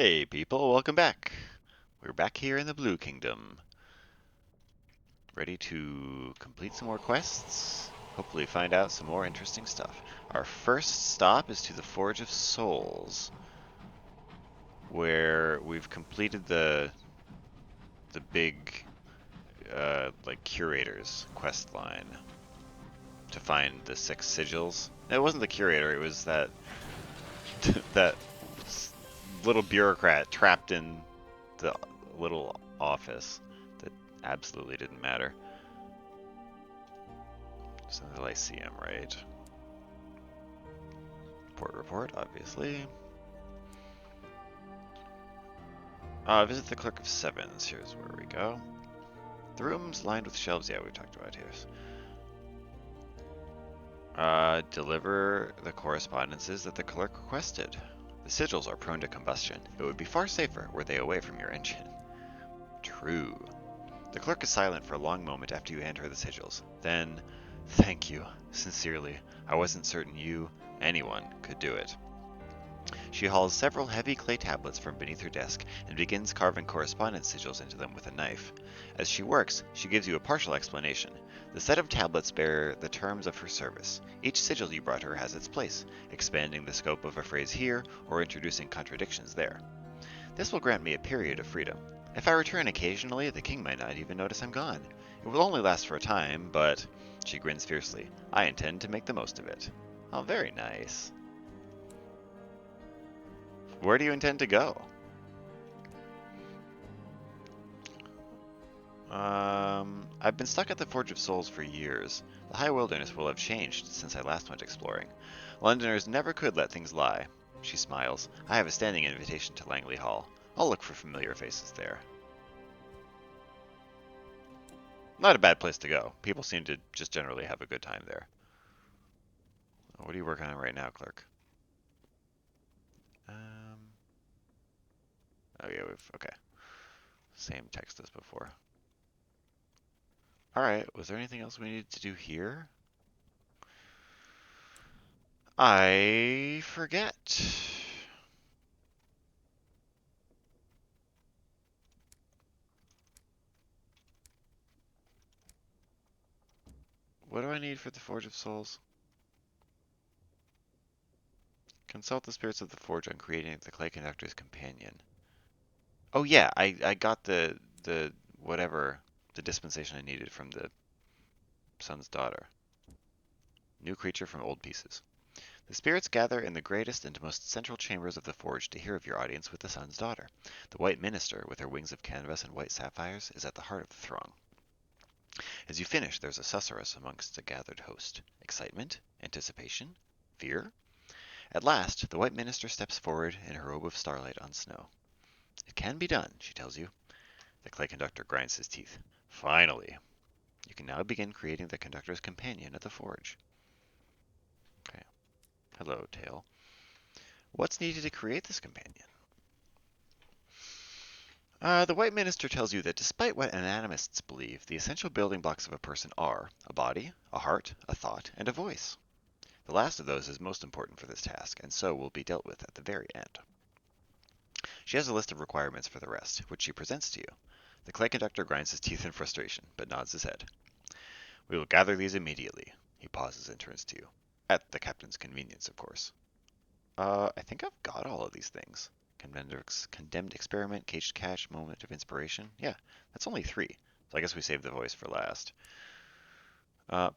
Hey people, welcome back. We're back here in the Blue Kingdom, ready to complete some more quests, hopefully find out some more interesting stuff. Our first stop is to the Forge of Souls, where we've completed the big like curators quest line to find the 6 sigils. No, it wasn't the curator, it was that that little bureaucrat trapped in the little office that absolutely didn't matter. So the Lyceum, right? Port report, obviously. Visit the Clerk of Sevens. Here's where we go. The room's lined with shelves. Yeah, we've talked about here. Deliver the correspondences that the clerk requested. The sigils are prone to combustion. It would be far safer were they away from your engine. True. The clerk is silent for a long moment after you hand her the sigils. Then, thank you, sincerely. I wasn't certain you, anyone, could do it. She hauls several heavy clay tablets from beneath her desk and begins carving correspondence sigils into them with a knife. As she works, she gives you a partial explanation. The set of tablets bear the terms of her service. Each sigil you brought her has its place, expanding the scope of a phrase here or introducing contradictions there. This will grant me a period of freedom. If I return occasionally, the king might not even notice I'm gone. It will only last for a time, but... She grins fiercely. I intend to make the most of it. Oh, very nice. Where do you intend to go? I've been stuck at the Forge of Souls for years. The High Wilderness will have changed since I last went exploring. Londoners never could let things lie. She smiles. I have a standing invitation to Langley Hall. I'll look for familiar faces there. Not a bad place to go. People seem to just generally have a good time there. What are you working on right now, clerk? Oh yeah, okay. Same text as before. Alright, was there anything else we needed to do here? I forget. What do I need for the Forge of Souls? Consult the spirits of the Forge on creating the Clay Conductor's companion. Oh yeah, I got the whatever, the dispensation I needed from the Sun's daughter. New creature from old pieces. The spirits gather in the greatest and most central chambers of the forge to hear of your audience with the Sun's daughter. The white minister, with her wings of canvas and white sapphires, is at the heart of the throng. As you finish, there's a susurrus amongst the gathered host. Excitement? Anticipation? Fear? At last, the white minister steps forward in her robe of starlight on snow. It can be done, she tells you. The clay conductor grinds his teeth. Finally. You can now begin creating the conductor's companion at the forge. Okay. Hello, Tail. What's needed to create this companion? The White Minister tells you that despite what anatomists believe, the essential building blocks of a person are a body, a heart, a thought, and a voice. The last of those is most important for this task, and so will be dealt with at the very end. She has a list of requirements for the rest, which she presents to you. The clay conductor grinds his teeth in frustration, but nods his head. We will gather these immediately. He pauses and turns to you. At the captain's convenience, of course. I think I've got all of these things. Condemned experiment, caged catch, moment of inspiration. Yeah, that's only 3. So I guess we saved the voice for last.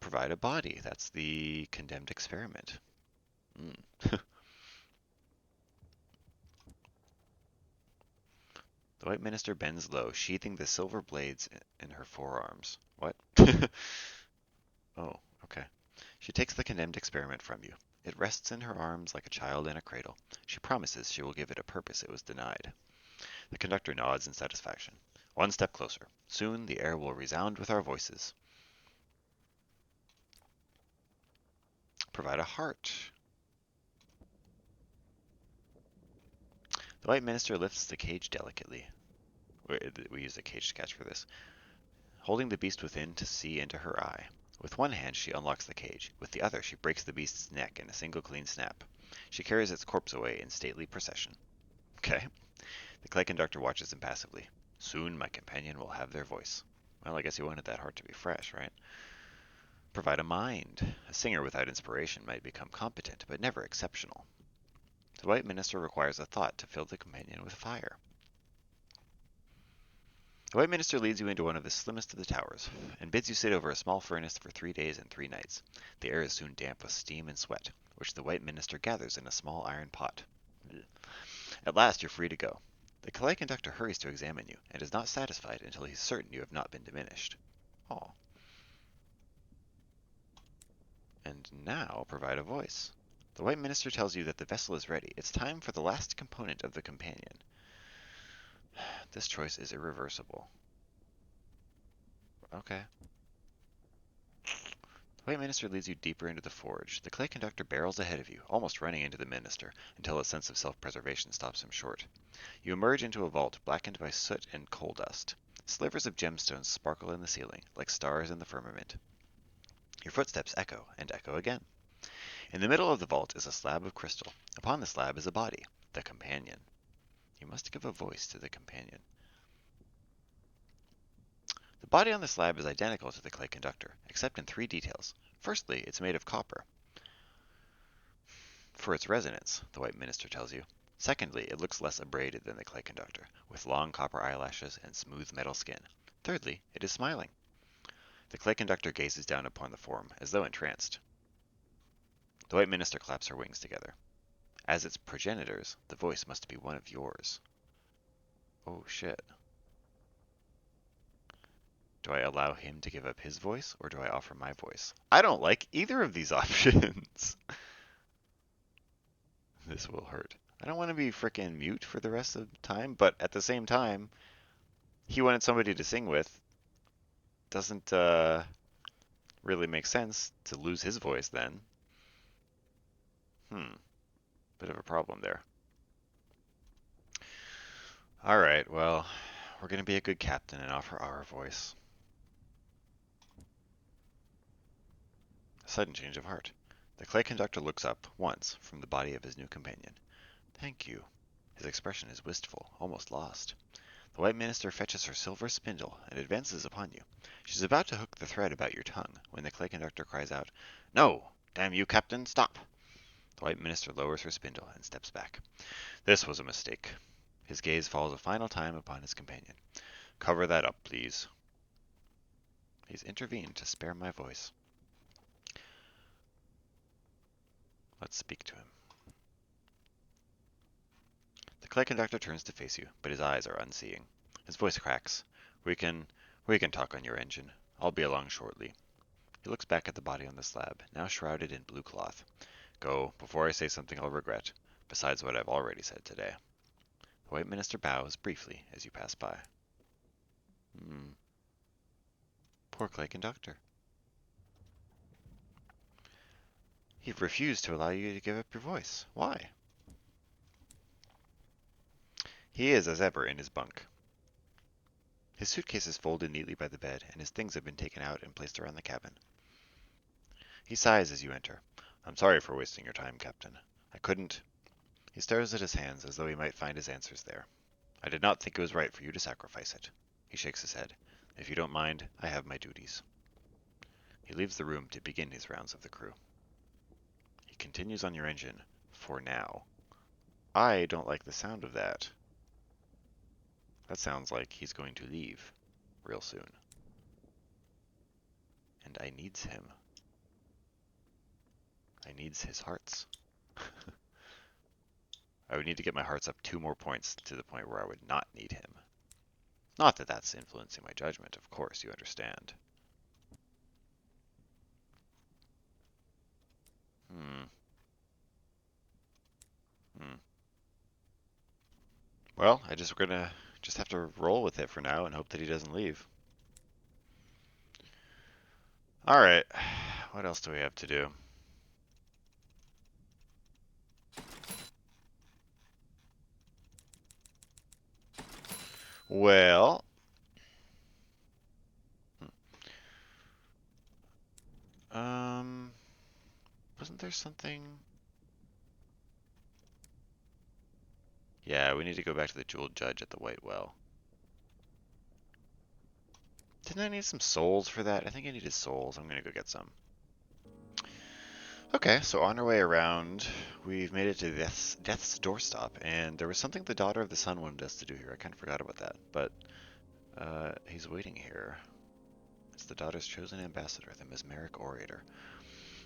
Provide a body. That's the condemned experiment. The white minister bends low, sheathing the silver blades in her forearms. What? Oh, okay. She takes the condemned experiment from you. It rests in her arms like a child in a cradle. She promises she will give it a purpose it was denied. The conductor nods in satisfaction. One step closer. Soon the air will resound with our voices. Provide a heart. The white minister lifts the cage delicately. We use a cage catch for this. Holding the beast within to see into her eye. With one hand she unlocks the cage. With the other she breaks the beast's neck in a single clean snap. She carries its corpse away in stately procession. Okay. The clay conductor watches impassively. Soon my companion will have their voice. Well, I guess he wanted that heart to be fresh, right? Provide a mind. A singer without inspiration might become competent, but never exceptional. The white minister requires a thought to fill the companion with fire. The white minister leads you into one of the slimmest of the towers, and bids you sit over a small furnace for 3 days and 3 nights. The air is soon damp with steam and sweat, which the white minister gathers in a small iron pot. At last you're free to go. The clay conductor hurries to examine you, and is not satisfied until he's certain you have not been diminished. Oh. And now provide a voice. The white minister tells you that the vessel is ready. It's time for the last component of the companion. This choice is irreversible. Okay. The white minister leads you deeper into the forge. The clay conductor barrels ahead of you, almost running into the minister, until a sense of self-preservation stops him short. You emerge into a vault blackened by soot and coal dust. Slivers of gemstones sparkle in the ceiling, like stars in the firmament. Your footsteps echo, and echo again. In the middle of the vault is a slab of crystal. Upon the slab is a body, the companion. You must give a voice to the companion. The body on the slab is identical to the clay conductor, except in 3 details. Firstly, it's made of copper, for its resonance, the white minister tells you. Secondly, it looks less abraded than the clay conductor, with long copper eyelashes and smooth metal skin. Thirdly, it is smiling. The clay conductor gazes down upon the form, as though entranced. The white minister claps her wings together. As its progenitors, the voice must be one of yours. Oh shit. Do I allow him to give up his voice, or do I offer my voice? I don't like either of these options. This will hurt. I don't want to be frickin' mute for the rest of the time, but at the same time, he wanted somebody to sing with. Doesn't really make sense to lose his voice then. Bit of a problem there. Alright, well, we're gonna be a good captain and offer our voice. A sudden change of heart. The clay conductor looks up, once, from the body of his new companion. Thank you. His expression is wistful, almost lost. The white minister fetches her silver spindle and advances upon you. She's about to hook the thread about your tongue, when the clay conductor cries out, No! Damn you, Captain, stop! The white minister lowers her spindle and steps back. This was a mistake. His gaze falls a final time upon his companion. Cover that up, please. He's intervened to spare my voice. Let's speak to him. The clay conductor turns to face you, but his eyes are unseeing. His voice cracks. We can talk on your engine. I'll be along shortly. He looks back at the body on the slab, now shrouded in blue cloth. Go, before I say something I'll regret, besides what I've already said today. The white minister bows briefly as you pass by. Poor clay conductor. He refused to allow you to give up your voice. Why? He is, as ever, in his bunk. His suitcase is folded neatly by the bed, and his things have been taken out and placed around the cabin. He sighs as you enter. I'm sorry for wasting your time, Captain. I couldn't. He stares at his hands as though he might find his answers there. I did not think it was right for you to sacrifice it. He shakes his head. If you don't mind, I have my duties. He leaves the room to begin his rounds of the crew. He continues on your engine, for now. I don't like the sound of that. That sounds like he's going to leave real soon. And I needs him. I needs his hearts. I would need to get my hearts up 2 more points to the point where I would not need him. Not that that's influencing my judgment, of course, you understand. Well, we're gonna just have to roll with it for now and hope that he doesn't leave. Alright, what else do we have to do? Well, wasn't there something? Yeah, we need to go back to the Jeweled Judge at the White Well. Didn't I need some souls for that? I think I needed souls. I'm gonna go get some. Okay, so on our way around, we've made it to Death's doorstop, and there was something the Daughter of the Sun wanted us to do here. I kind of forgot about that, but he's waiting here. It's the Daughter's chosen ambassador, the mesmeric orator.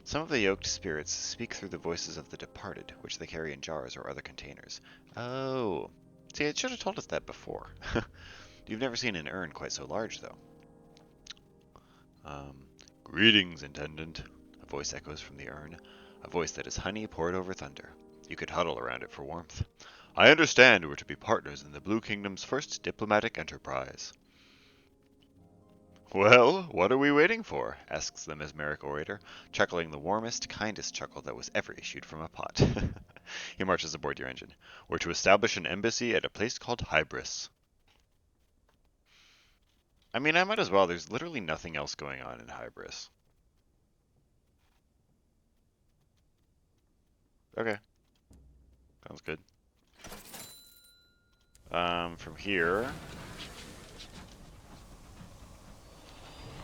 Some of the yoked spirits speak through the voices of the departed, which they carry in jars or other containers. Oh, see, it should have told us that before. You've never seen an urn quite so large, though. Um, Greetings, Intendant. A voice echoes from the urn, a voice that is honey poured over thunder. You could huddle around it for warmth. I understand we're to be partners in the Blue Kingdom's first diplomatic enterprise. Well, what are we waiting for? Asks the mesmeric orator, chuckling the warmest, kindest chuckle that was ever issued from a pot. He marches aboard your engine. We're to establish an embassy at a place called Hybris. I mean, I might as well. There's literally nothing else going on in Hybris. Okay, sounds good. From here.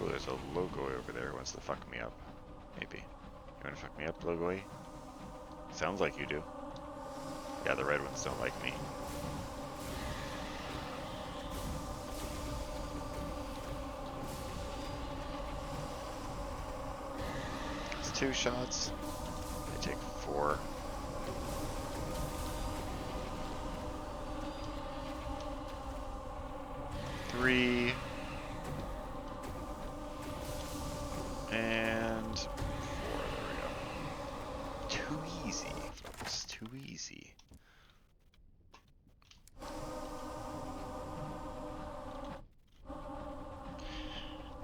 Oh, there's a logo over there who wants to fuck me up. Maybe. You wanna fuck me up, logo? Sounds like you do. Yeah, the red ones don't like me. It's 2 shots. I take 4. Three. And 4. There we go. Too easy, folks. Too easy.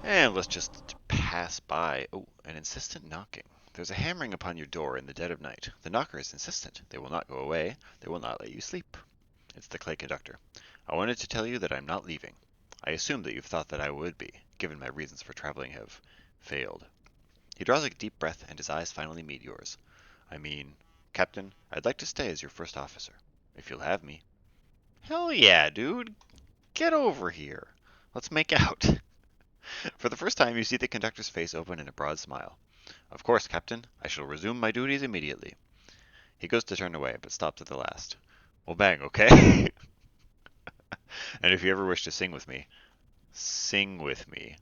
And let's just pass by. Oh, an insistent knocking. There's a hammering upon your door in the dead of night. The knocker is insistent. They will not go away. They will not let you sleep. It's the clay conductor. I wanted to tell you that I'm not leaving. I assumed that you've thought that I would be, given my reasons for traveling have failed. He draws a deep breath, and his eyes finally meet yours. I mean, Captain, I'd like to stay as your first officer, if you'll have me. Hell yeah, dude. Get over here. Let's make out. For the first time, you see the conductor's face open in a broad smile. Of course, Captain. I shall resume my duties immediately. He goes to turn away, but stops at the last. Well, bang, okay? And if you ever wish to sing with me, sing with me.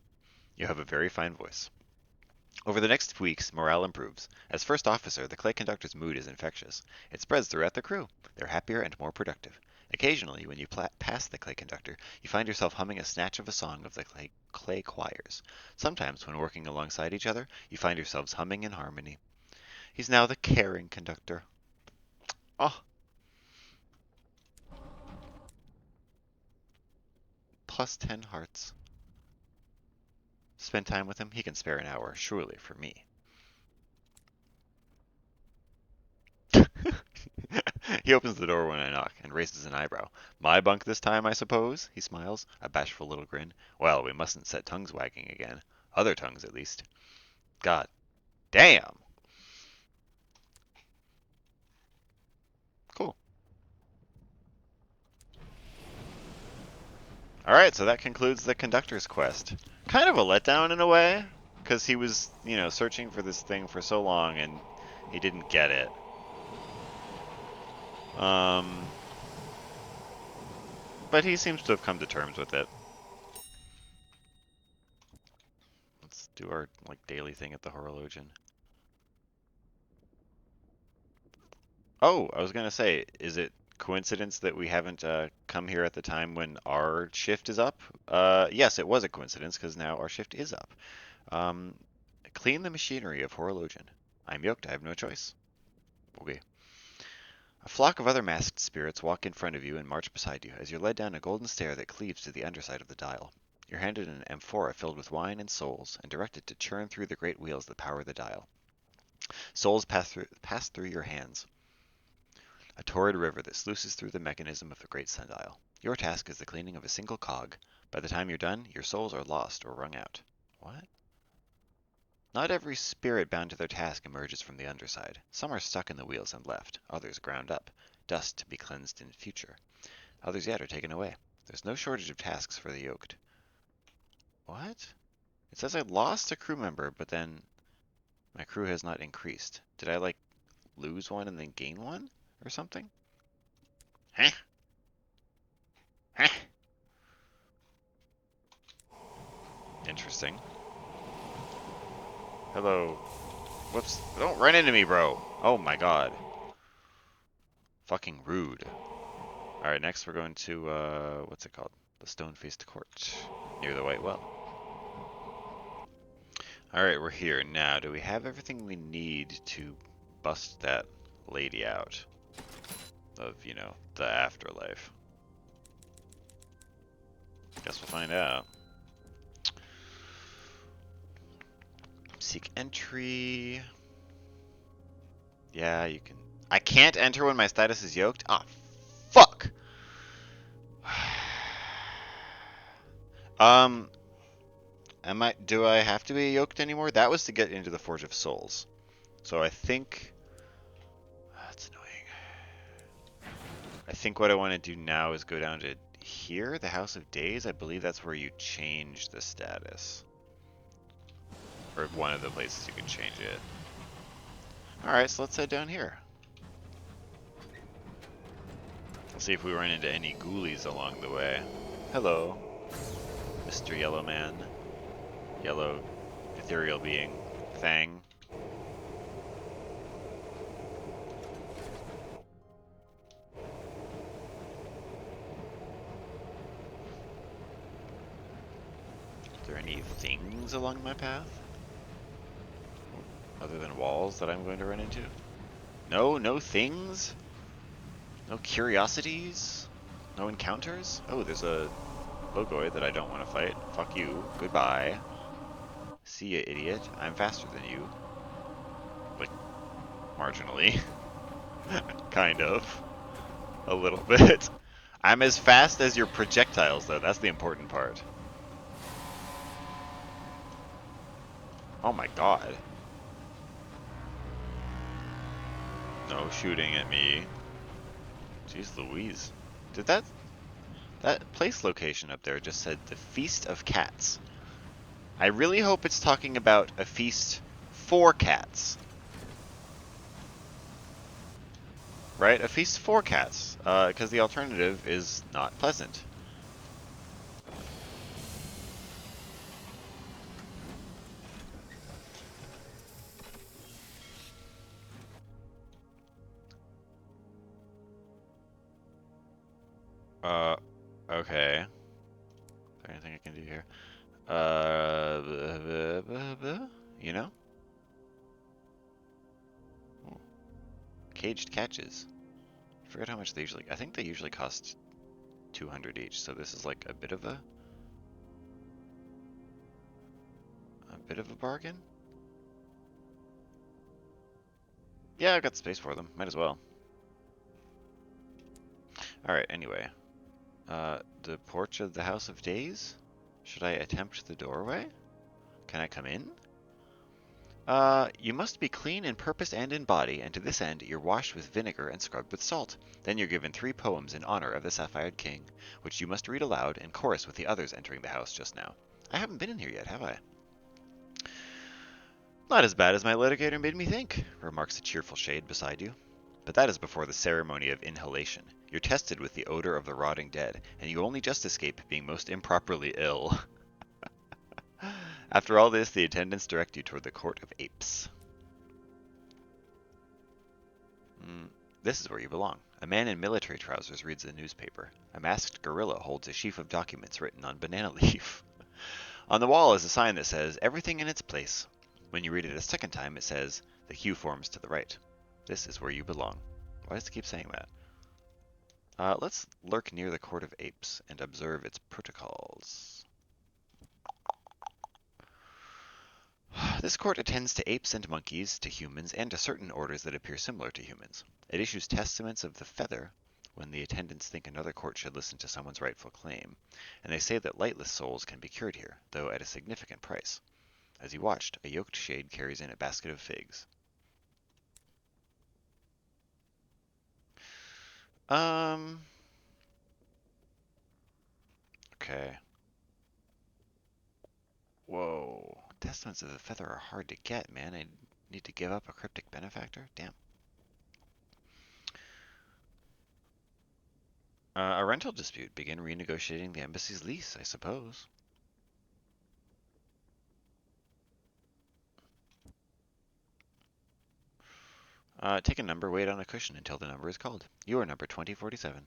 You have a very fine voice. Over the next weeks, morale improves. As first officer, the clay conductor's mood is infectious. It spreads throughout the crew. They're happier and more productive. Occasionally, when you pass the clay conductor, you find yourself humming a snatch of a song of the clay choirs. Sometimes, when working alongside each other, you find yourselves humming in harmony. He's now the caring conductor. Oh, plus 10 hearts. Spend time with him? He can spare an hour, surely, for me. He opens the door when I knock and raises an eyebrow. My bunk this time, I suppose? He smiles, a bashful little grin. Well, we mustn't set tongues wagging again. Other tongues, at least. God damn! Cool. Alright, so that concludes the conductor's quest. Kind of a letdown in a way, because he was, searching for this thing for so long and he didn't get it. Um, but he seems to have come to terms with it. Let's do our daily thing at the Horologian. Oh, I was gonna say, is it coincidence that we haven't come here at the time when our shift is up? Yes, it was a coincidence because now our shift is up. Um, Clean the machinery of Horologian. I'm yoked. I have no choice. Okay. A flock of other masked spirits walk in front of you and march beside you as you're led down a golden stair that cleaves to the underside of the dial. You're handed an amphora filled with wine and souls and directed to churn through the great wheels that power the dial. Souls pass through your hands, a torrid river that sluices through the mechanism of the great sundial. Your task is the cleaning of a single cog. By the time you're done, your souls are lost or wrung out. What? Not every spirit bound to their task emerges from the underside. Some are stuck in the wheels and left, others ground up. dust to be cleansed in future. Others yet are taken away. There's no shortage of tasks for the yoked. What? It says I lost a crew member, but then my crew has not increased. Did I, like, lose one and then gain one? Or something? Huh? Huh? Interesting. Hello. Whoops. Don't run into me, bro. Oh my god. Fucking rude. Alright, next we're going to, what's it called? The Stone-Faced Court. Near the White Well. Alright, we're here. Now, do we have everything we need to bust that lady out of, you know, the afterlife? Guess we'll find out. Seek entry. Yeah, you can. I can't enter when my status is yoked? Ah, fuck! Do I have to be yoked anymore? That was to get into the Forge of Souls. So I think, that's annoying. I think what I want to do now is go down to here, the House of Days. I believe that's where you change the status. Or one of the places you can change it. Alright, so let's head down here. Let's see if we run into any ghoulies along the way. Hello, Mr. Yellow Man. Yellow ethereal being. Thing. Are there any things along my path? Other than walls that I'm going to run into? No? No things? No curiosities? No encounters? Oh, there's a Bogoid that I don't want to fight. Fuck you. Goodbye. See ya, idiot. I'm faster than you. Like, marginally. Kind of. A little bit. I'm as fast as your projectiles, though. That's the important part. Oh my god. No shooting at me. Jeez Louise. Did that place location up there just said the Feast of Cats. I really hope it's talking about a feast for cats. Right? A feast for cats. Because the alternative is not pleasant. Okay. Is there anything I can do here? You know? Ooh. Caged catches. I forget how much they usually... I think they usually cost 200 each, so this is like a bit of a bargain? Yeah, I've got space for them. Might as well. Alright, anyway. The porch of the House of Days? Should I attempt the doorway? Can I come in? You must be clean in purpose and in body, and to this end you're washed with vinegar and scrubbed with salt. Then you're given 3 poems in honor of the Sapphired King, which you must read aloud and chorus with the others entering the house just now. I haven't been in here yet, have I? Not as bad as my litigator made me think, remarks a cheerful shade beside you. But that is before the ceremony of inhalation. You're tested with the odor of the rotting dead, and you only just escape being most improperly ill. After all this, the attendants direct you toward the Court of Apes. This is where you belong. A man in military trousers reads the newspaper. A masked gorilla holds a sheaf of documents written on banana leaf. On the wall is a sign that says, "Everything in its place." When you read it a second time, it says, "The queue forms to the right." This is where you belong. Why does it keep saying that? Let's lurk near the Court of Apes and observe its protocols. This court attends to apes and monkeys, to humans, and to certain orders that appear similar to humans. It issues testaments of the feather when the attendants think another court should listen to someone's rightful claim, and they say that lightless souls can be cured here, though at a significant price. As you watched, a yoked shade carries in a basket of figs. Um, okay. Whoa. Testaments of the Feather are hard to get, man. I need to give up a cryptic benefactor? Damn. A rental dispute. Begin renegotiating the embassy's lease, I suppose. Take a number, wait on a cushion until the number is called. You are number 2047.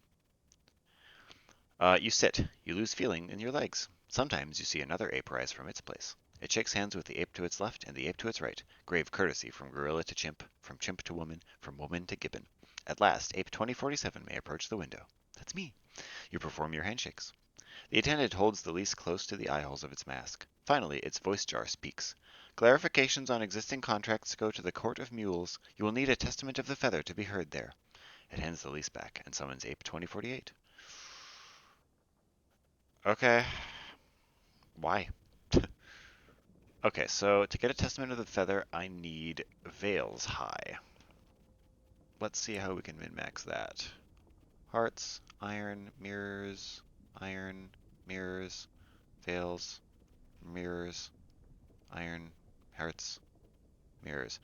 You sit. You lose feeling in your legs. Sometimes you see another ape rise from its place. It shakes hands with the ape to its left and the ape to its right. Grave courtesy from gorilla to chimp, from chimp to woman, from woman to gibbon. At last, ape 2047 may approach the window. That's me. You perform your handshakes. The attendant holds the lease close to the eye holes of its mask. Finally, its voice jar speaks. Clarifications on existing contracts go to the Court of Mules. You will need a testament of the feather to be heard there. It hands the lease back and summons Ape 2048. Okay. Why? Okay, so to get a testament of the feather, I need Veils High. Let's see how we can min-max that. Hearts, iron, mirrors, veils, mirrors, iron, hearts, mirrors.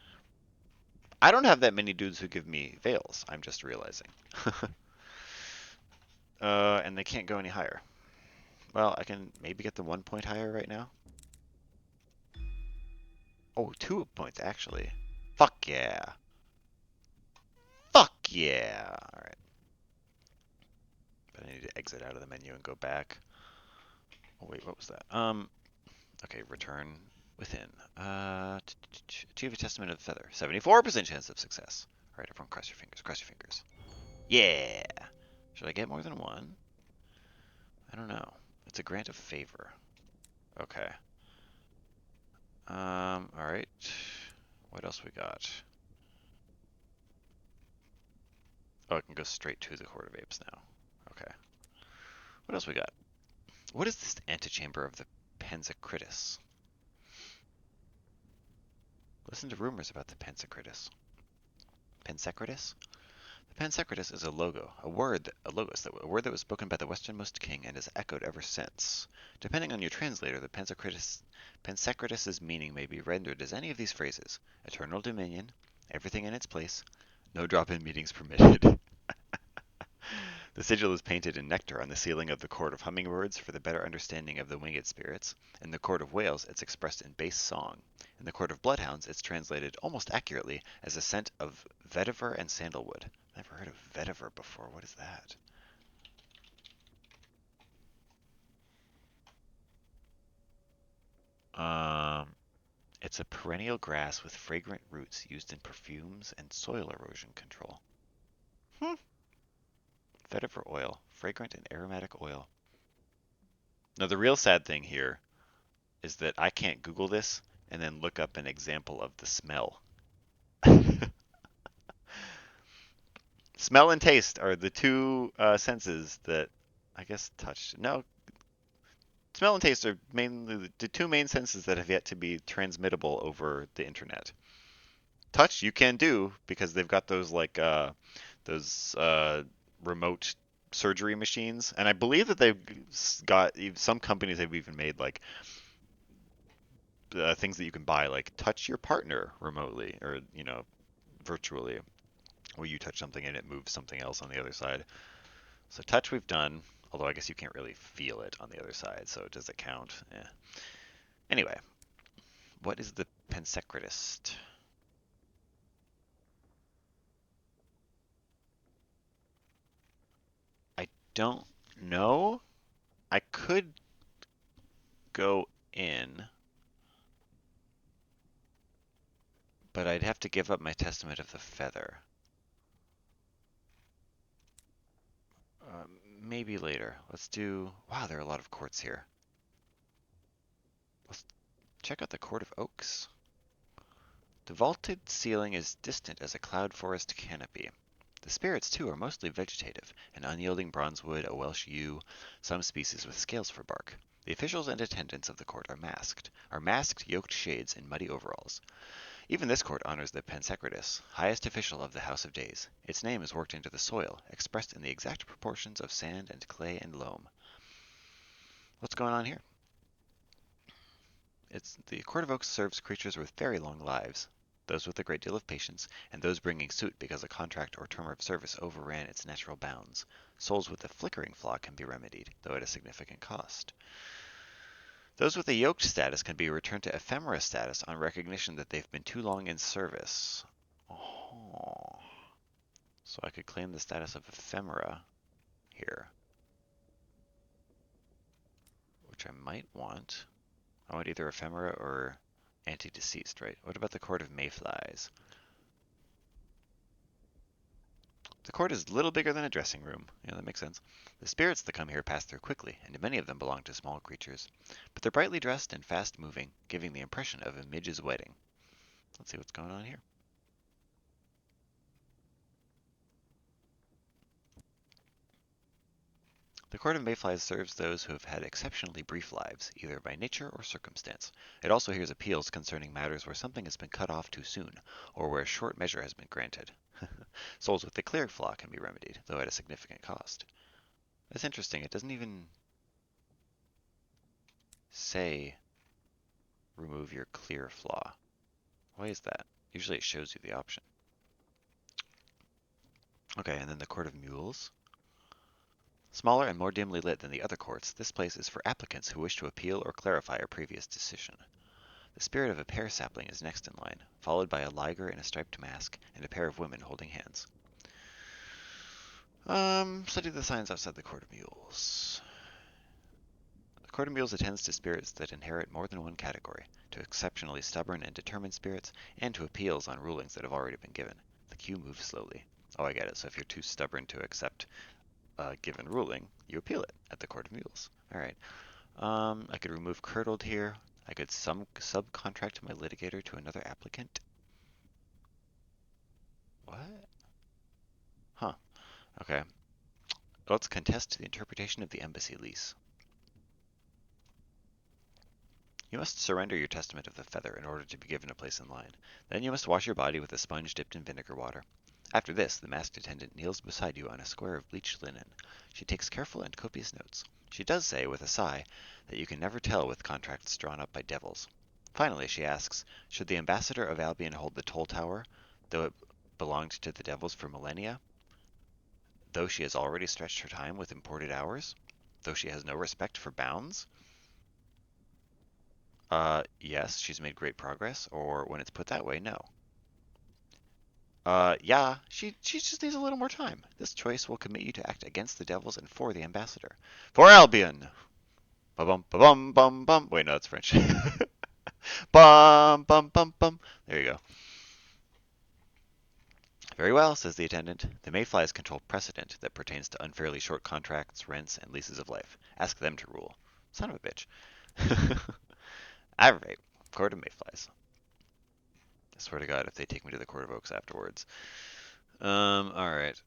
I don't have that many dudes who give me veils, I'm just realizing. And they can't go any higher. Well, I can maybe get the 1 point higher right now. Oh, 2 points actually. Fuck yeah. Fuck yeah. Alright. But I need to exit out of the menu and go back. Oh wait, what was that? Okay, return within. Achieve a testament of the feather. 74% chance of success. Alright, everyone cross your fingers, cross your fingers. Yeah! Should I get more than one? I don't know. It's a grant of favor. Okay. Alright. What else we got? Oh, I can go straight to the Court of Apes now. Okay. What else we got? What is this antechamber of the Panzacritus? Listen to rumors about the Panzacritus. Panzacritus? The Panzacritus is a logo, a word that was spoken by the westernmost king and has echoed ever since. Depending on your translator, the Panzacritus's meaning may be rendered as any of these phrases: eternal dominion, everything in its place, no drop-in meetings permitted. The sigil is painted in nectar on the ceiling of the Court of Hummingbirds for the better understanding of the winged spirits. In the Court of Whales, it's expressed in bass song. In the Court of Bloodhounds, it's translated almost accurately as a scent of vetiver and sandalwood. Never heard of vetiver before. What is that? Um, it's a perennial grass with fragrant roots used in perfumes and soil erosion control. Hmm. Vetiver oil, fragrant and aromatic oil. Now, the real sad thing here is that I can't Google this and then look up an example of the smell. Smell and taste are the two senses that I guess touch. No, smell and taste are mainly the two main senses that have yet to be transmittable over the internet. Touch you can do because they've got those remote surgery machines, and I believe that they've got some companies have even made like things that you can buy, like touch your partner remotely or virtually, where you touch something and it moves something else on the other side. So touch we've done, although I guess you can't really feel it on the other side, so does it count? Yeah. Anyway, what is the Pensecratist? I don't know. I could go in, but I'd have to give up my Testament of the Feather. Maybe later. Let's do... Wow, there are a lot of courts here. Let's check out the Court of Oaks. The vaulted ceiling is distant as a cloud forest canopy. The spirits, too, are mostly vegetative, an unyielding bronze wood, a Welsh yew, some species with scales for bark. The officials and attendants of the court are masked yoked shades in muddy overalls. Even this court honors the Pansecratus, highest official of the House of Days. Its name is worked into the soil, expressed in the exact proportions of sand and clay and loam. What's going on here? It's the Court of Oaks serves creatures with very long lives, those with a great deal of patience, and those bringing suit because a contract or term of service overran its natural bounds. Souls with a flickering flaw can be remedied, though at a significant cost. Those with a yoked status can be returned to ephemera status on recognition that they've been too long in service. Oh. So I could claim the status of ephemera here, which I might want. I want either ephemera or anti-deceased, right? What about the Court of Mayflies? The court is a little bigger than a dressing room. Yeah, that makes sense. The spirits that come here pass through quickly, and many of them belong to small creatures. But they're brightly dressed and fast moving, giving the impression of a midge's wedding. Let's see what's going on here. The Court of Mayflies serves those who have had exceptionally brief lives, either by nature or circumstance. It also hears appeals concerning matters where something has been cut off too soon, or where a short measure has been granted. Souls with the clear flaw can be remedied, though at a significant cost. That's interesting. It doesn't even say remove your clear flaw. Why is that? Usually it shows you the option. Okay, and then the Court of Mules. Smaller and more dimly lit than the other courts, this place is for applicants who wish to appeal or clarify a previous decision. The spirit of a pear sapling is next in line, followed by a liger in a striped mask and a pair of women holding hands. Study the signs outside the Court of Mules. The Court of Mules attends to spirits that inherit more than one category, to exceptionally stubborn and determined spirits, and to appeals on rulings that have already been given. The queue moves slowly. Oh, I get it. So if you're too stubborn to accept a given ruling, you appeal it at the Court of Mules. All right. I could remove curdled here. I could subcontract my litigator to another applicant. What? Huh. Okay. Let's contest the interpretation of the embassy lease. You must surrender your testament of the feather in order to be given a place in line. Then you must wash your body with a sponge dipped in vinegar water. After this, the masked attendant kneels beside you on a square of bleached linen. She takes careful and copious notes. She does say, with a sigh, that you can never tell with contracts drawn up by devils. Finally, she asks, should the ambassador of Albion hold the toll tower, though it belonged to the devils for millennia? Though she has already stretched her time with imported hours? Though she has no respect for bounds? Yes, she's made great progress, or when it's put that way, no. Yeah, she just needs a little more time. This choice will commit you to act against the devils and for the ambassador. For Albion! Ba-bum, ba-bum, bum, bum. Wait, no, that's French. Bum, bum, bum, bum. There you go. Very well, says the attendant. The Mayflies control precedent that pertains to unfairly short contracts, rents, and leases of life. Ask them to rule. Son of a bitch. Aggravate. Court of Mayflies. I swear to God, if they take me to the Court of Oaks afterwards. Alright.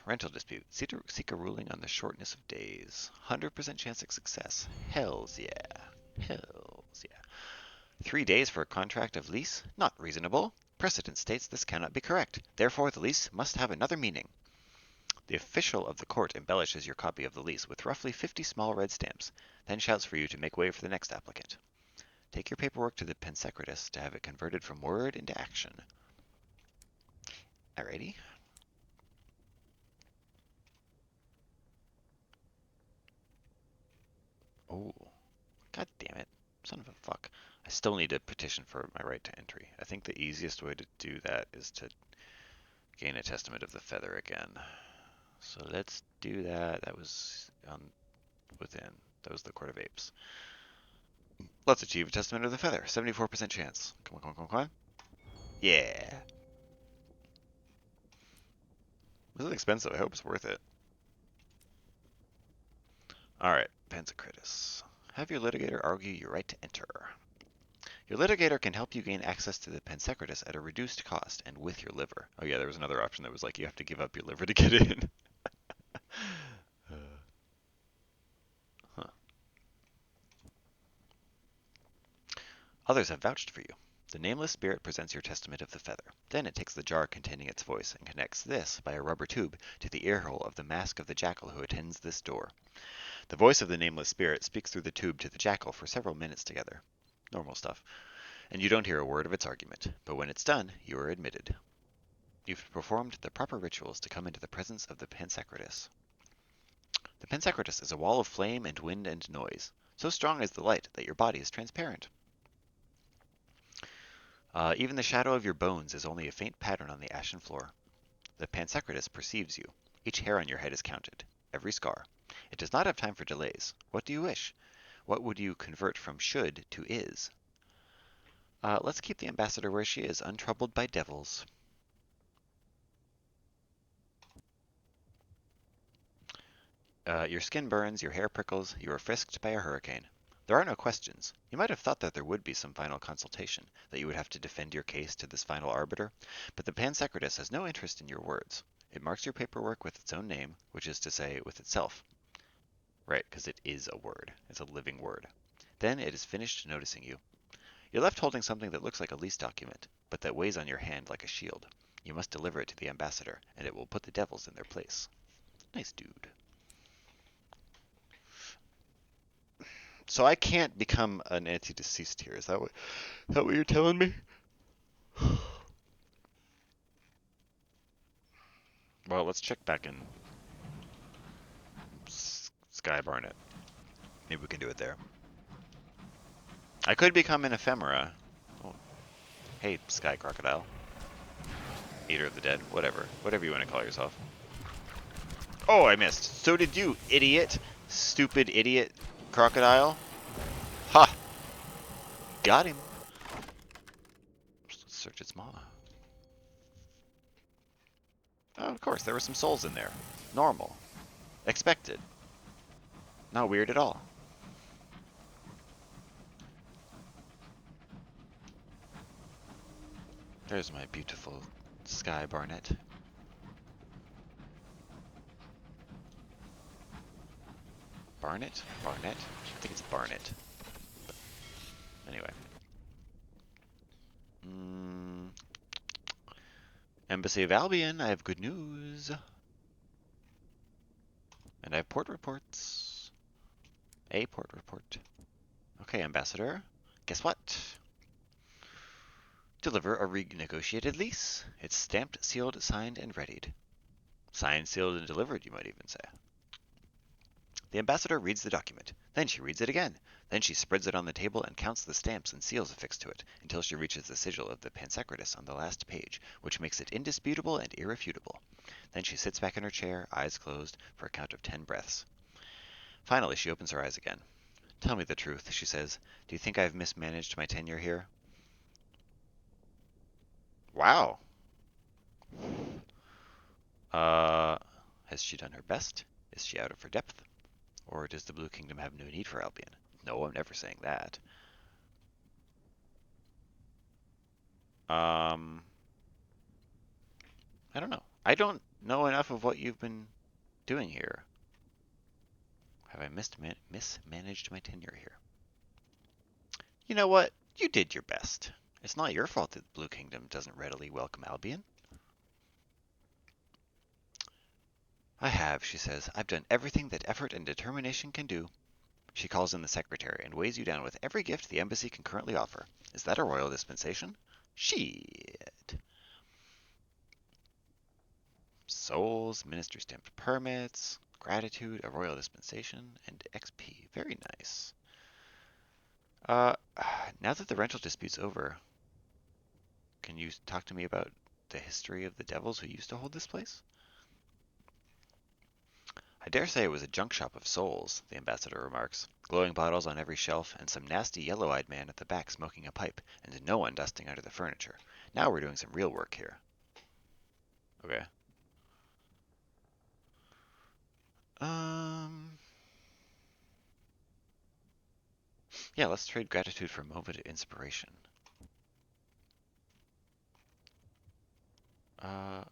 Rental dispute. Seek a ruling on the shortness of days. 100% chance of success. Hells yeah. Hells yeah. 3 days for a contract of lease? Not reasonable. Precedent states this cannot be correct. Therefore, the lease must have another meaning. The official of the court embellishes your copy of the lease with roughly 50 small red stamps, then shouts for you to make way for the next applicant. Take your paperwork to the Pansecratus to have it converted from word into action. Alrighty. Oh, god damn it. Son of a fuck. I still need to petition for my right to entry. I think the easiest way to do that is to gain a testament of the feather again. So let's do that. That was within. That was the Court of Apes. Let's achieve a testament of the feather. 74% chance. Come on, come on, come on, come on. Yeah. This is expensive. I hope it's worth it. Alright, Panzercritus. Have your litigator argue your right to enter. Your litigator can help you gain access to the Pansecratus at a reduced cost and with your liver. Oh yeah, there was another option that was like you have to give up your liver to get in. Huh. Others have vouched for you. The nameless spirit presents your testament of the feather. Then it takes the jar containing its voice and connects this, by a rubber tube, to the earhole of the mask of the jackal who attends this door. The voice of the nameless spirit speaks through the tube to the jackal for several minutes together. Normal stuff. And you don't hear a word of its argument, but when it's done, you are admitted. You've performed the proper rituals to come into the presence of the Pansacratus. The Pansacratus is a wall of flame and wind and noise, so strong is the light that your body is transparent. Even the shadow of your bones is only a faint pattern on the ashen floor. The Pansacratus perceives you. Each hair on your head is counted, every scar. It does not have time for delays. What do you wish? What would you convert from should to is? Let's keep the ambassador where she is, untroubled by devils. Your skin burns, your hair prickles, you are frisked by a hurricane. There are no questions. You might have thought that there would be some final consultation, that you would have to defend your case to this final arbiter, but the Pansacratus has no interest in your words. It marks your paperwork with its own name, which is to say, with itself. Right, because it is a word. It's a living word. Then it is finished noticing you. You're left holding something that looks like a lease document, but that weighs on your hand like a shield. You must deliver it to the ambassador, and it will put the devils in their place. Nice dude. So I can't become an anti-deceased here. Is that what you're telling me? Well, let's check back in Sky Barnet. Maybe we can do it there. I could become an ephemera. Oh, hey, Sky Crocodile. Eater of the Dead. Whatever you want to call yourself. Oh, I missed. So did you, idiot. Stupid idiot crocodile. Ha! Got him. Let's search its maw. Oh, of course, there were some souls in there. Normal. Expected. Not weird at all. There's my beautiful Sky Barnet. Barnet? Barnet? I think it's Barnet. But anyway. Embassy of Albion, I have good news. And I have port reports. A port report. Okay, Ambassador. Guess what? Deliver a renegotiated lease. It's stamped, sealed, signed, and readied. Signed, sealed, and delivered, you might even say. The ambassador reads the document. Then she reads it again. Then she spreads it on the table and counts the stamps and seals affixed to it, until she reaches the sigil of the Pansacratus on the last page, which makes it indisputable and irrefutable. Then she sits back in her chair, eyes closed, for a count of 10 breaths. Finally, she opens her eyes again. Tell me the truth, she says. Do you think I've mismanaged my tenure here? Wow. Has she done her best? Is she out of her depth? Or does the Blue Kingdom have no need for Albion? No, I'm never saying that. I don't know. I don't know enough of what you've been doing here. Have I mismanaged my tenure here? You know what? You did your best. It's not your fault that the Blue Kingdom doesn't readily welcome Albion. I have, she says. I've done everything that effort and determination can do. She calls in the secretary and weighs you down with every gift the embassy can currently offer. Is that a royal dispensation? Shit. Souls, ministry stamped permits, gratitude, a royal dispensation, and XP. Very nice. Uh, now that the rental dispute's over, can you talk to me about the history of the devils who used to hold this place? I dare say it was a junk shop of souls, the ambassador remarks. Glowing bottles on every shelf, and some nasty yellow-eyed man at the back smoking a pipe, and no one dusting under the furniture. Now we're doing some real work here. Okay. Yeah, let's trade gratitude for a moment of inspiration. Oh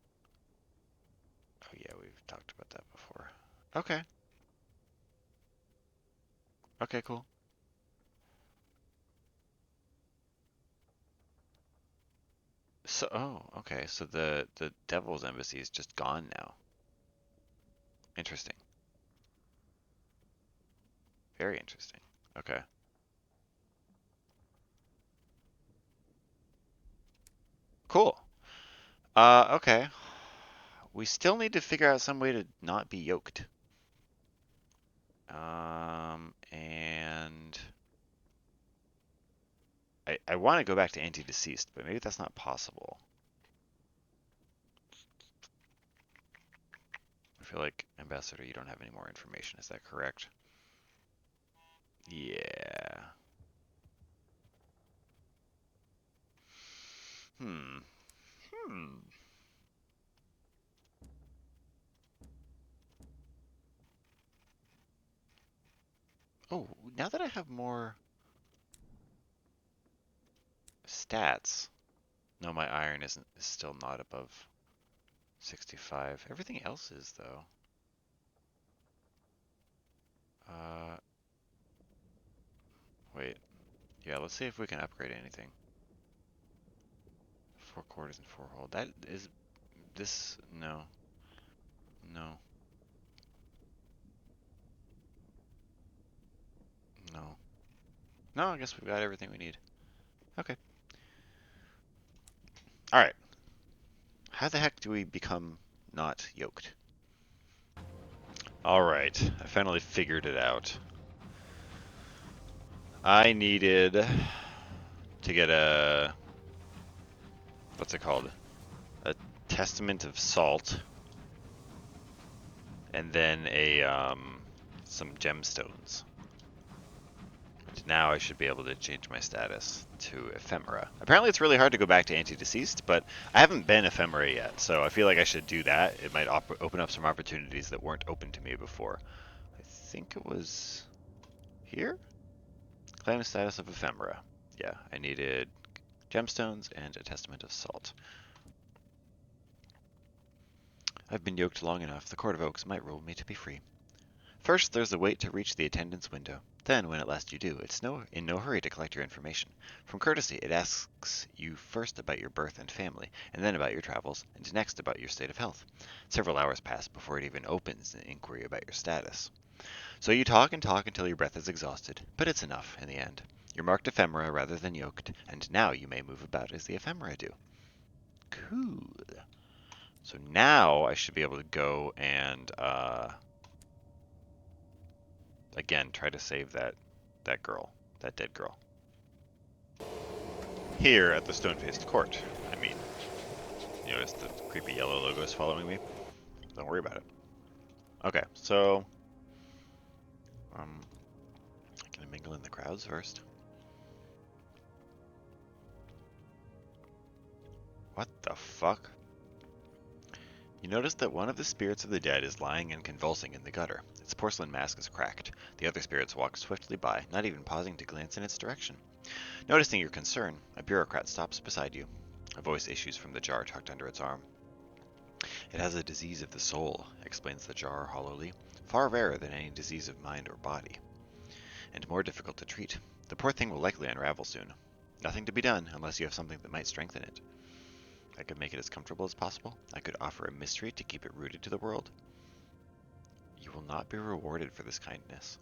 yeah, we've talked about that before. Okay. Okay, cool. So, oh, okay. So the Devil's Embassy is just gone now. Interesting. Very interesting. Okay. Cool. Okay. We still need to figure out some way to not be yoked. And I want to go back to anti-deceased, but maybe that's not possible. I feel like, Ambassador, you don't have any more information. Is that correct? Yeah. Hmm. Hmm. Oh, now that I have more stats. No, my iron is still not above 65. Everything else is though. Uh, wait. Yeah, let's see if we can upgrade anything. 4 quarters and 4 hold. That is this. No, no, no, no. I guess we've got everything we need. Okay. All right. How the heck do we become not yoked? All right. I finally figured it out. I needed to get a, what's it called? A testament of salt, and then a some gemstones. Now I should be able to change my status to ephemera. Apparently it's really hard to go back to anti-deceased, but I haven't been ephemera yet, so I feel like I should do that. It might open up some opportunities that weren't open to me before. I think it was here? Claim the status of ephemera. Yeah, I needed gemstones and a testament of salt. I've been yoked long enough. The Court of Oaks might rule me to be free. First, there's the wait to reach the attendant's window. Then, when at last you do, it's in no hurry to collect your information. From courtesy, it asks you first about your birth and family, and then about your travels, and next about your state of health. Several hours pass before it even opens an inquiry about your status. So you talk and talk until your breath is exhausted, but it's enough in the end. You're marked ephemera rather than yoked, and now you may move about as the ephemera do. Cool. So now I should be able to go and again, try to save that girl, that dead girl. Here at the Stone-Faced Court. I mean, you notice the creepy yellow logo is following me? Don't worry about it. Okay, so um, can I mingle in the crowds first? What the fuck? You notice that one of the spirits of the dead is lying and convulsing in the gutter. Its porcelain mask is cracked. The other spirits walk swiftly by, not even pausing to glance in its direction. Noticing your concern, a bureaucrat stops beside you. A voice issues from the jar tucked under its arm. It has a disease of the soul, explains the jar hollowly, far rarer than any disease of mind or body, and more difficult to treat. The poor thing will likely unravel soon. Nothing to be done unless you have something that might strengthen it. I could make it as comfortable as possible. I could offer a mystery to keep it rooted to the world. You will not be rewarded for this kindness.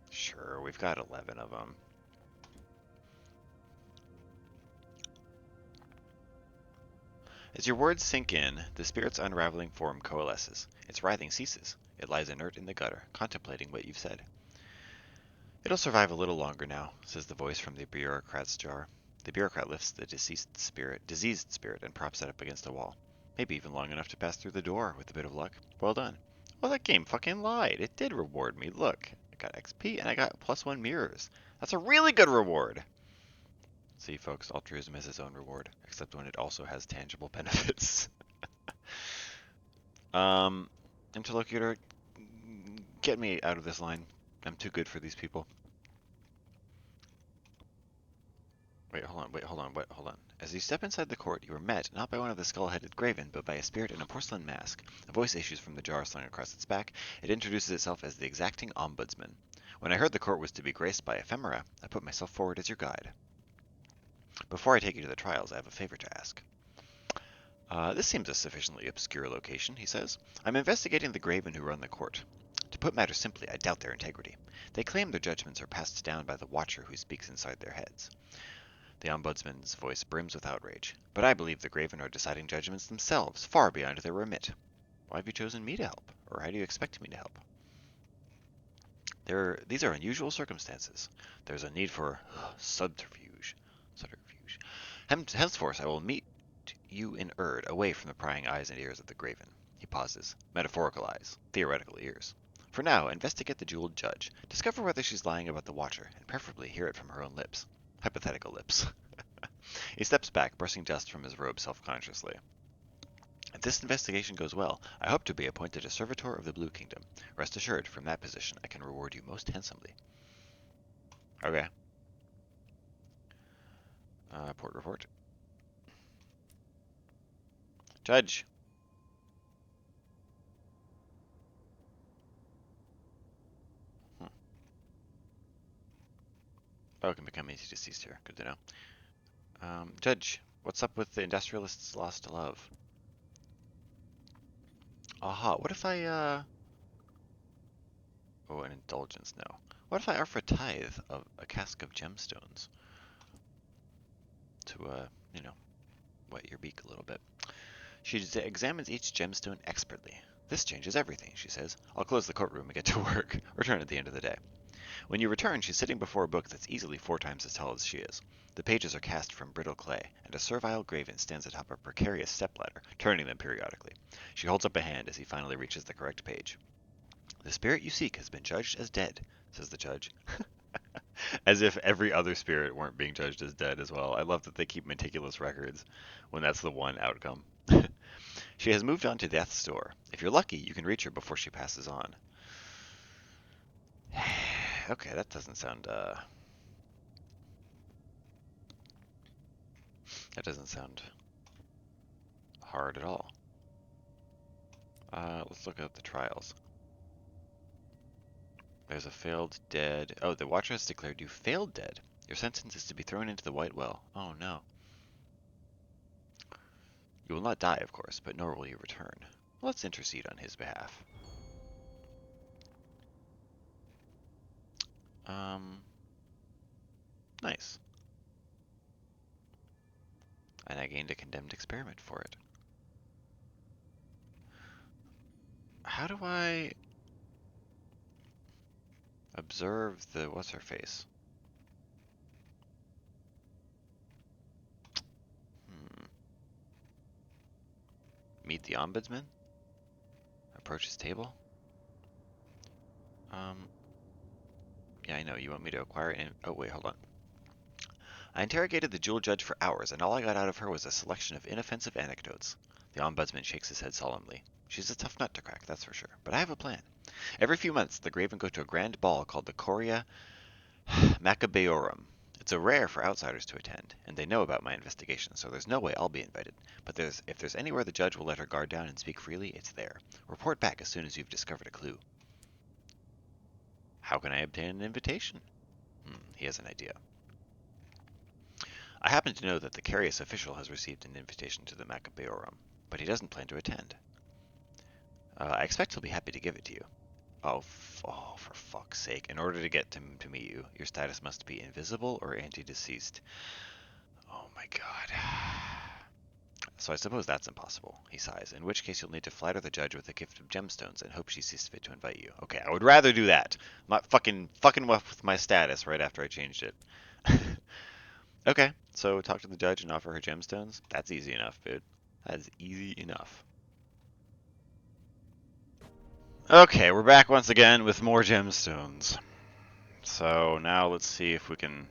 Sure, we've got 11 of them. As your words sink in, the spirit's unraveling form coalesces. Its writhing ceases. It lies inert in the gutter, contemplating what you've said. It'll survive a little longer now, says the voice from the bureaucrat's jar. The bureaucrat lifts the diseased spirit, and props it up against a wall. Maybe even long enough to pass through the door with a bit of luck. Well done. Well, that game fucking lied. It did reward me. Look, I got XP and I got +1 mirrors. That's a really good reward. See, folks, altruism is its own reward, except when it also has tangible benefits. um, Interlocutor, get me out of this line. I'm too good for these people. Wait, hold on, hold on. As you step inside the court, you are met not by one of the skull-headed graven, but by a spirit in a porcelain mask. A voice issues from the jar slung across its back. It introduces itself as the exacting ombudsman. When I heard the court was to be graced by ephemera, I put myself forward as your guide. Before I take you to the trials, I have a favor to ask. This seems a sufficiently obscure location, he says. I'm investigating the graven who run the court. To put matters simply, I doubt their integrity. They claim their judgments are passed down by the Watcher who speaks inside their heads. The Ombudsman's voice brims with outrage. But I believe the graven are deciding judgments themselves, far beyond their remit. Why have you chosen me to help? Or how do you expect me to help? These are unusual circumstances. There's a need for subterfuge. Subterfuge. Henceforth I will meet you in Erd, away from the prying eyes and ears of the graven. He pauses. Metaphorical eyes. Theoretical ears. For now, investigate the jeweled judge. Discover whether she's lying about the Watcher, and preferably hear it from her own lips. Hypothetical lips. He steps back, brushing dust from his robe self-consciously. If this investigation goes well, I hope to be appointed a servitor of the Blue Kingdom. Rest assured, from that position I can reward you most handsomely. Okay. Port report. Judge. Oh, can become easy deceased here. Good to know. Judge, what's up with the industrialist's lost love? Aha, what if I, Oh, an indulgence, no. What if I offer a tithe of a cask of gemstones? To, you know, wet your beak a little bit. She examines each gemstone expertly. This changes everything, she says. I'll close the courtroom and get to work. Return at the end of the day. When you return, she's sitting before a book that's easily 4 times as tall as she is. The pages are cast from brittle clay, and a servile graven stands atop a precarious stepladder, turning them periodically. She holds up a hand as he finally reaches the correct page. The spirit you seek has been judged as dead, says the judge. As if every other spirit weren't being judged as dead as well. I love that they keep meticulous records when that's the one outcome. She has moved on to death's door. If you're lucky, you can reach her before she passes on. Okay, that doesn't sound, that doesn't sound hard at all. Let's look at the trials. There's a failed dead. Oh, the Watcher has declared you failed dead. Your sentence is to be thrown into the White Well. Oh no. You will not die, of course, but nor will you return. Let's intercede on his behalf. Nice. And I gained a condemned experiment for it. How do I observe the what's-her-face? Meet the Ombudsman? Approach his table? Yeah, I know. You want me to acquire it? Oh, wait, hold on. I interrogated the jewel judge for hours, and all I got out of her was a selection of inoffensive anecdotes. The Ombudsman shakes his head solemnly. She's a tough nut to crack, that's for sure. But I have a plan. Every few months, the Graven go to a grand ball called the Coria Macabeorum. It's a rare for outsiders to attend, and they know about my investigation, so there's no way I'll be invited. But if there's anywhere the judge will let her guard down and speak freely, it's there. Report back as soon as you've discovered a clue. How can I obtain an invitation? He has an idea. I happen to know that the Carius official has received an invitation to the Macabeorum, but he doesn't plan to attend. I expect he'll be happy to give it to you. Oh, for fuck's sake. In order to get to meet you, your status must be invisible or anti-deceased. Oh my god. So I suppose that's impossible, he sighs, in which case you'll need to flatter the judge with a gift of gemstones and hope she sees fit to invite you. Okay, I would rather do that. I'm not fucking with my status right after I changed it. Okay, so talk to the judge and offer her gemstones? That's easy enough, dude. That is easy enough. Okay, we're back once again with more gemstones. So now let's see if we can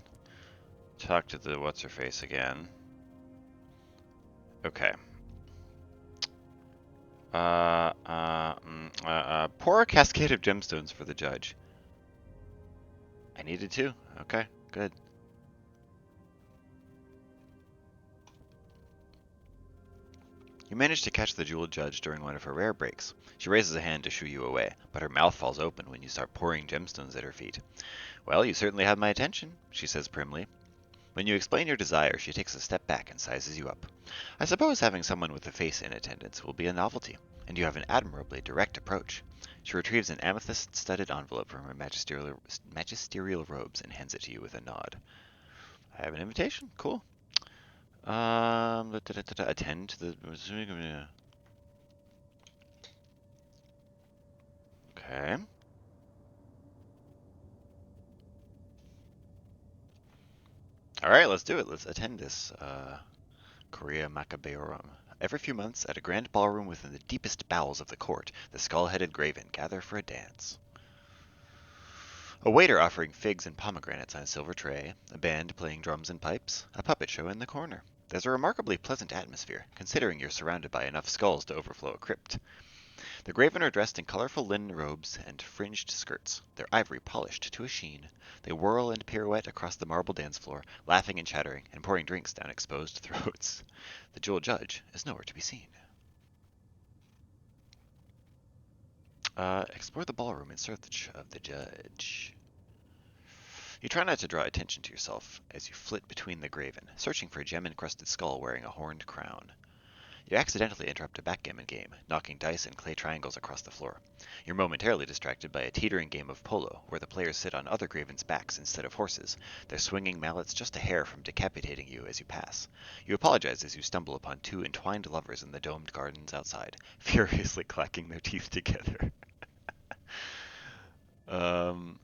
talk to the what's-her-face again. Okay. Pour a cascade of gemstones for the judge. I needed to. Okay, good. You manage to catch the jeweled judge during one of her rare breaks. She raises a hand to shoo you away, but her mouth falls open when you start pouring gemstones at her feet. Well, you certainly have my attention, she says primly. When you explain your desire, she takes a step back and sizes you up. I suppose having someone with a face in attendance will be a novelty, and you have an admirably direct approach. She retrieves an amethyst-studded envelope from her magisterial robes and hands it to you with a nod. I have an invitation. Cool. Attend to the... Okay. Alright, let's do it. Let's attend this, Korea Macabeorum. Every few months, at a grand ballroom within the deepest bowels of the court, the skull-headed graven gather for a dance. A waiter offering figs and pomegranates on a silver tray, a band playing drums and pipes, a puppet show in the corner. There's a remarkably pleasant atmosphere, considering you're surrounded by enough skulls to overflow a crypt. The graven are dressed in colorful linen robes and fringed skirts, their ivory polished to a sheen. They whirl and pirouette across the marble dance floor, laughing and chattering, and pouring drinks down exposed throats. The jewel judge is nowhere to be seen. Explore the ballroom in search of the judge. You try not to draw attention to yourself as you flit between the graven, searching for a gem-encrusted skull wearing a horned crown. You accidentally interrupt a backgammon game, knocking dice and clay triangles across the floor. You're momentarily distracted by a teetering game of polo, where the players sit on other gravens' backs instead of horses, their swinging mallets just a hair from decapitating you as you pass. You apologize as you stumble upon two entwined lovers in the domed gardens outside, furiously clacking their teeth together. um,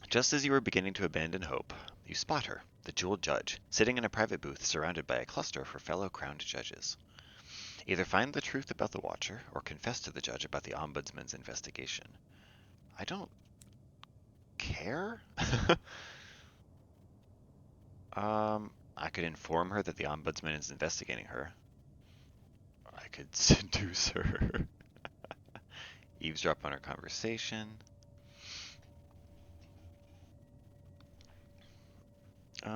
just as you were beginning to abandon hope, you spot her, the jeweled judge, sitting in a private booth surrounded by a cluster of her fellow crowned judges. Either find the truth about the Watcher, or confess to the judge about the Ombudsman's investigation. I don't care? I could inform her that the Ombudsman is investigating her. I could seduce her. Eavesdrop on her conversation.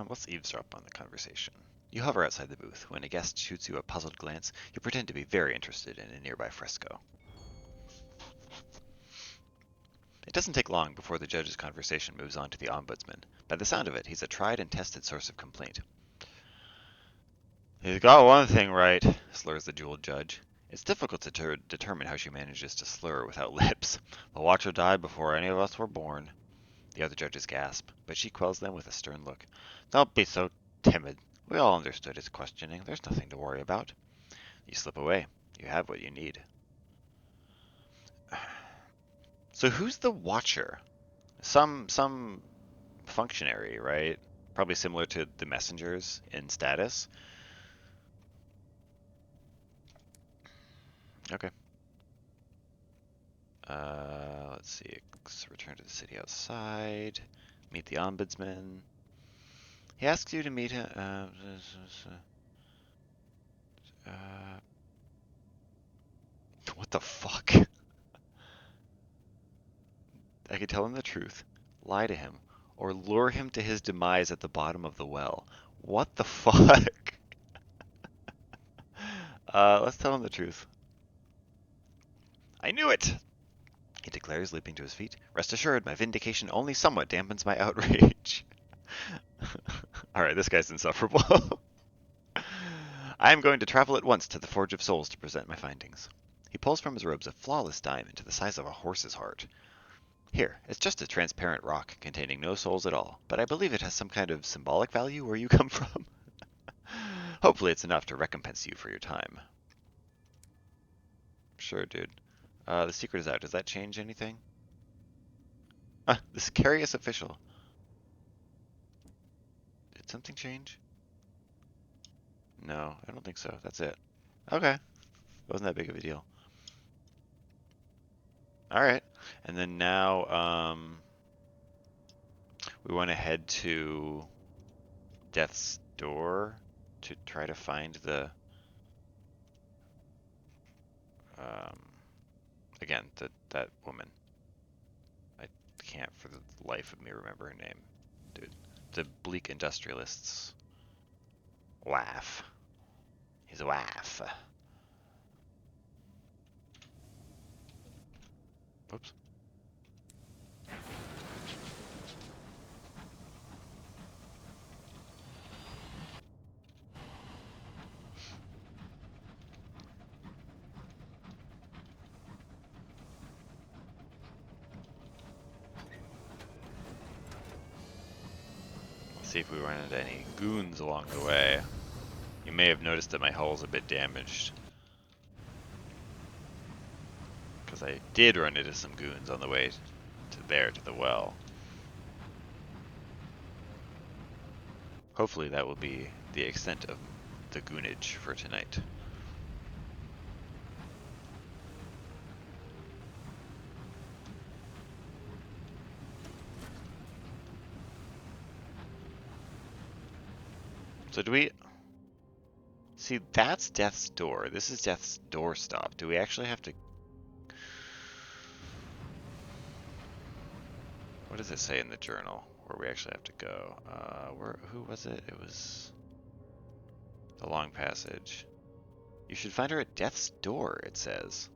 Let's eavesdrop on the conversation. You hover outside the booth. When a guest shoots you a puzzled glance, you pretend to be very interested in a nearby fresco. It doesn't take long before the judge's conversation moves on to the Ombudsman. By the sound of it, he's a tried and tested source of complaint. He's got one thing right, slurs the jeweled judge. It's difficult to determine how she manages to slur without lips. The Watcher died before any of us were born. The other judges gasp, but she quells them with a stern look. Don't be so timid. We all understood his questioning. There's nothing to worry about. You slip away. You have what you need. So who's the Watcher? Some functionary, right? Probably similar to the messengers in status. Okay. Let's see. Let's return to the city outside. Meet the Ombudsman. He asks you to meet him. What the fuck? I could tell him the truth, lie to him, or lure him to his demise at the bottom of the well. What the fuck? Let's tell him the truth. I knew it! He declares, leaping to his feet. Rest assured, my vindication only somewhat dampens my outrage. Alright, this guy's insufferable. I am going to travel at once to the Forge of Souls to present my findings. He pulls from his robes a flawless diamond the size of a horse's heart. Here, it's just a transparent rock containing no souls at all, but I believe it has some kind of symbolic value where you come from. Hopefully it's enough to recompense you for your time. Sure, dude. The secret is out. Does that change anything? This curious official. Did something change? No, I don't think so. That's it. Okay. Wasn't that big of a deal. Alright. And then now, we want to head to Death's Door to try to find the, again, that woman. I can't for the life of me remember her name. Dude. The bleak industrialist's wife. His wife. Oops. see if we run into any goons along the way. You may have noticed that my hull's a bit damaged. Because I did run into some goons on the way to the well. Hopefully that will be the extent of the goonage for tonight. So do we... See, that's Death's Door. This is Death's Doorstop. Do we actually have to... What does it say in the journal where we actually have to go? Who was it? It was the long passage. You should find her at Death's Door, it says.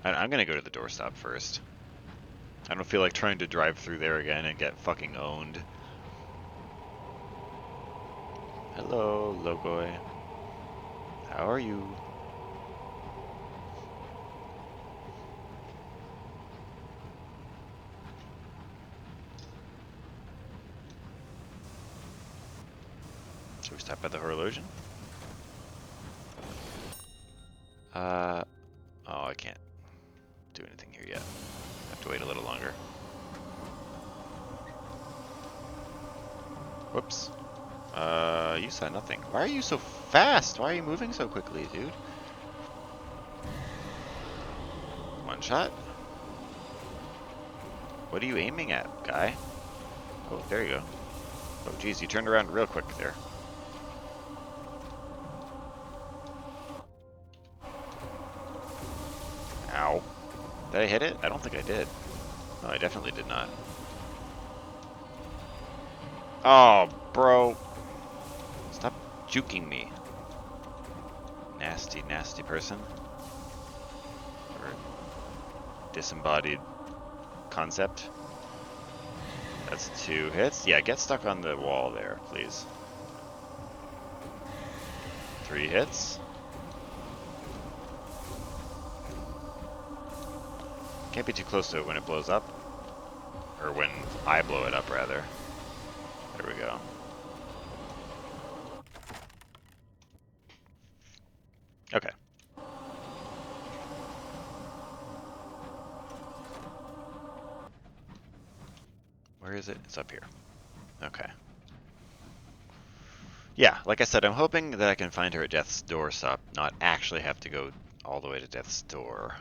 I'm gonna go to the doorstop first. I don't feel like trying to drive through there again and get fucking owned. Hello, Logoi. How are you? Should we stop by the Horologian? Oh, I can't do anything here yet. I have to wait a little longer. Whoops. You saw nothing. Why are you so fast? Why are you moving so quickly, dude? One shot? What are you aiming at, guy? Oh, there you go. Oh, geez, you turned around real quick there. Ow. Did I hit it? I don't think I did. No, I definitely did not. Oh, bro. Stop juking me. Nasty, nasty person. Or disembodied concept. That's 2 hits. Yeah, get stuck on the wall there, please. 3 hits. Can't be too close to it when it blows up. Or when I blow it up, rather. There we go. Okay. Where is it? It's up here. Okay. Yeah, like I said, I'm hoping that I can find her at Death's Doorstop, not actually have to go all the way to Death's Door.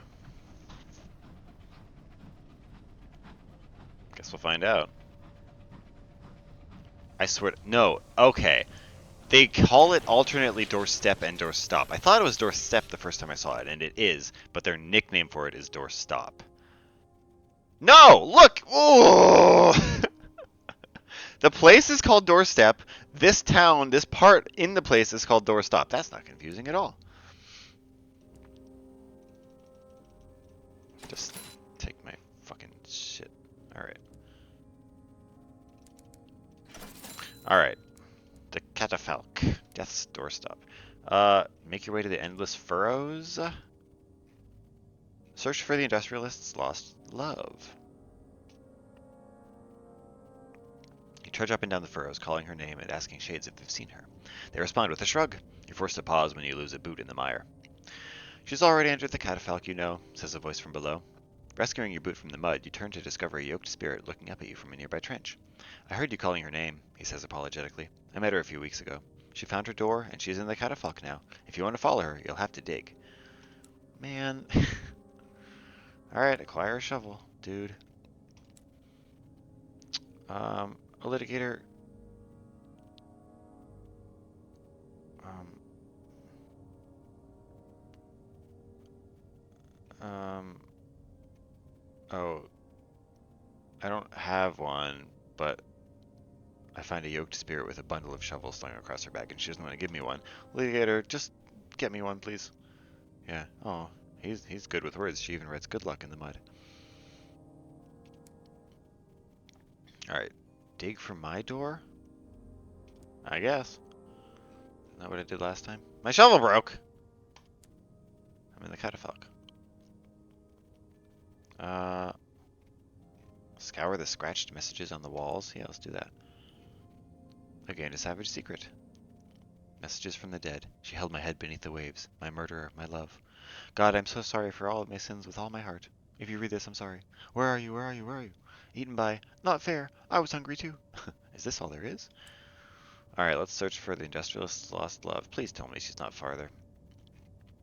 Guess we'll find out. I swear. No. Okay. They call it alternately Doorstep and Doorstop. I thought it was Doorstep the first time I saw it, and it is, but their nickname for it is Doorstop. No! Look! Ooh! The place is called Doorstep. This town, this part in the place is called Doorstop. That's not confusing at all. Just take my fucking shit. Alright. Alright. The Catafalque. Death's Doorstop. Make your way to the Endless Furrows. Search for the industrialist's lost love. You trudge up and down the furrows, calling her name and asking shades if they've seen her. They respond with a shrug. You're forced to pause when you lose a boot in the mire. She's already entered the catafalque, you know, says a voice from below. Rescuing your boot from the mud, you turn to discover a yoked spirit looking up at you from a nearby trench. I heard you calling her name, he says apologetically. I met her a few weeks ago. She found her door, and she's in the catafalque now. If you want to follow her, you'll have to dig. Man. Alright, acquire a shovel, dude. A litigator. Oh. I don't have one, but I find a yoked spirit with a bundle of shovels slung across her back, and she doesn't want to give me one. Litigator, just get me one, please. Yeah. Oh, he's good with words. She even writes good luck in the mud. Alright. Dig for my door? I guess. Isn't that what I did last time? My shovel broke! I'm in the catafalque. Scour the scratched messages on the walls. Yeah, let's do that. I gained a savage secret. Messages from the dead. She held my head beneath the waves. My murderer, my love. God, I'm so sorry for all of my sins with all my heart. If you read this, I'm sorry. Where are you? Where are you? Where are you? Eaten by. Not fair. I was hungry too. Is this all there is? Alright, let's search for the industrialist's lost love. Please tell me she's not farther.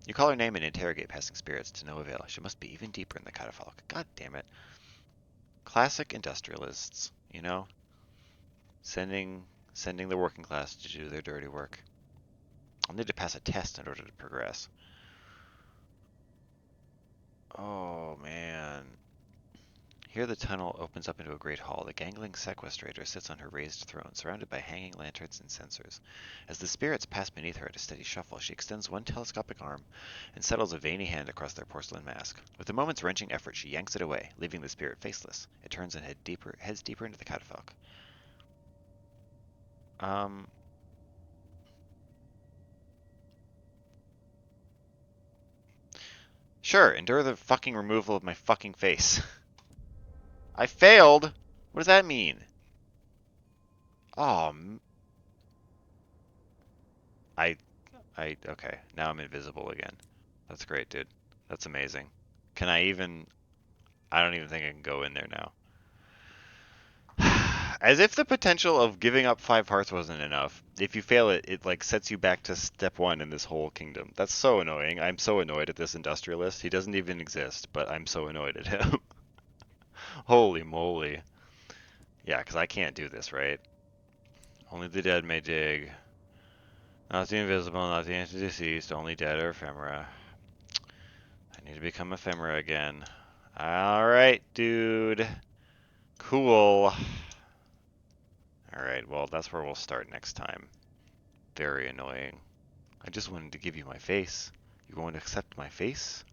You call her name and interrogate passing spirits to no avail. She must be even deeper in the catafalque. God damn it. Classic industrialists, you know? Sending sending the working class to do their dirty work. I'll need to pass a test in order to progress. Oh man. Here the tunnel opens up into a great hall. The gangling sequestrator sits on her raised throne, surrounded by hanging lanterns and censers. As the spirits pass beneath her at a steady shuffle, she extends one telescopic arm and settles a veiny hand across their porcelain mask. With a moment's wrenching effort, she yanks it away, leaving the spirit faceless. It turns and heads deeper into the catafalque. Um, sure, endure the fucking removal of my fucking face. I failed? What does that mean? Oh, I okay. Now I'm invisible again. That's great, dude. That's amazing. Can I even? I don't even think I can go in there now. As if the potential of giving up 5 hearts wasn't enough. If you fail it, it like sets you back to step 1 in this whole kingdom. That's so annoying. I'm so annoyed at this industrialist. He doesn't even exist, but I'm so annoyed at him. Holy moly. Yeah, because I can't do this, right? Only the dead may dig. Not the invisible, not the deceased, only dead or ephemera. I need to become ephemera again. Alright, dude. Cool. Alright, well, that's where we'll start next time. Very annoying. I just wanted to give you my face. You going to accept my face?